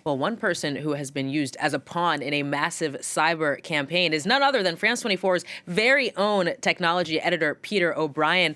Well, one person who has been used as a pawn in a massive cyber campaign is none other than France 24's very own technology editor, Peter O'Brien.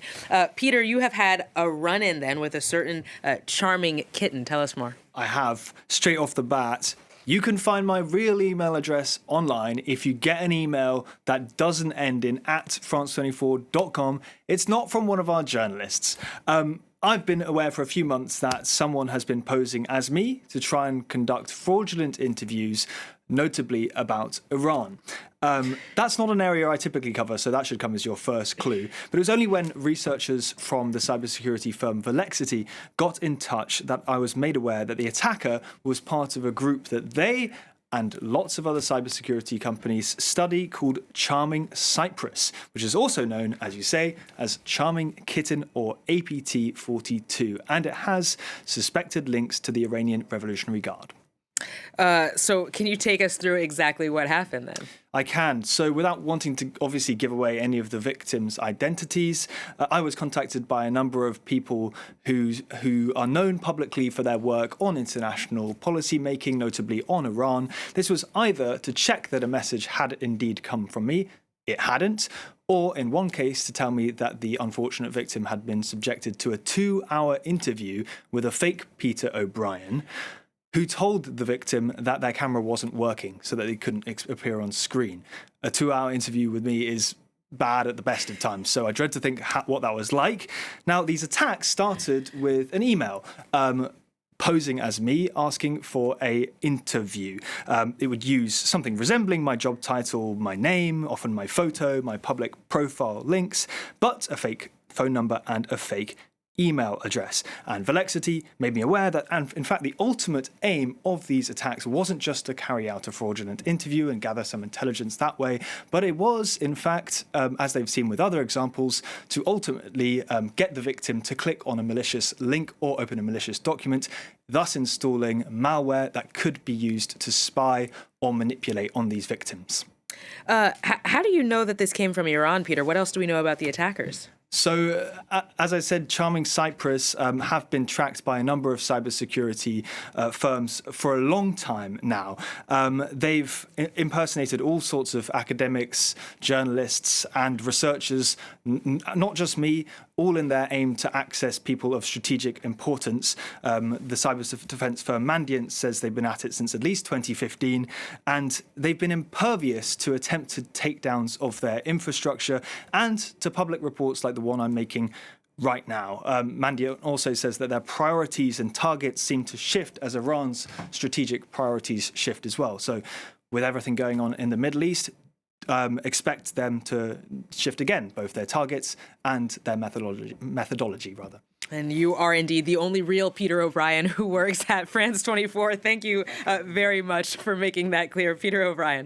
Peter, you have had a run-in then with a certain charming kitten. Tell us more. I have, straight off the bat. You can find my real email address online if you get an email that doesn't end in @france24.com. It's not from one of our journalists. I've been aware for a few months that someone has been posing as me to try and conduct fraudulent interviews, notably about Iran. That's not an area I typically cover, so that should come as your first clue. But it was only when researchers from the cybersecurity firm Velexity got in touch that I was made aware that the attacker was part of a group that they and lots of other cybersecurity companies study called Charming Cypress, which is also known, as you say, as Charming Kitten or APT-42, and it has suspected links to the Iranian Revolutionary Guard. So can you take us through exactly what happened then? I can. So without wanting to obviously give away any of the victims' identities, I was contacted by a number of people who are known publicly for their work on international policy making, notably on Iran. This was either to check that a message had indeed come from me, it hadn't, or in one case to tell me that the unfortunate victim had been subjected to a 2-hour interview with a fake Peter O'Brien, who told the victim that their camera wasn't working so that they couldn't appear on screen. A 2-hour interview with me is bad at the best of times, so I dread to think what that was like. Now, these attacks started with an email posing as me, asking for an interview. It would use something resembling my job title, my name, often my photo, my public profile links, but a fake phone number and a fake email address. And Velexity made me aware that, and in fact, the ultimate aim of these attacks wasn't just to carry out a fraudulent interview and gather some intelligence that way, but it was, in fact, as they've seen with other examples, to ultimately get the victim to click on a malicious link or open a malicious document, thus installing malware that could be used to spy or manipulate on these victims. How do you know that this came from Iran, Peter? What else do we know about the attackers? So, as I said, Charming Cypress have been tracked by a number of cybersecurity firms for a long time now. They've impersonated all sorts of academics, journalists, and researchers, not just me, all in their aim to access people of strategic importance. The cyber defense firm Mandiant says they've been at it since at least 2015, and they've been impervious to attempted takedowns of their infrastructure and to public reports like the one I'm making right now. Mandiant also says that their priorities and targets seem to shift as Iran's strategic priorities shift as well. So with everything going on in the Middle East, expect them to shift again, both their targets and their methodology. And you are indeed the only real Peter O'Brien who works at France 24. Thank you very much for making that clear, Peter O'Brien.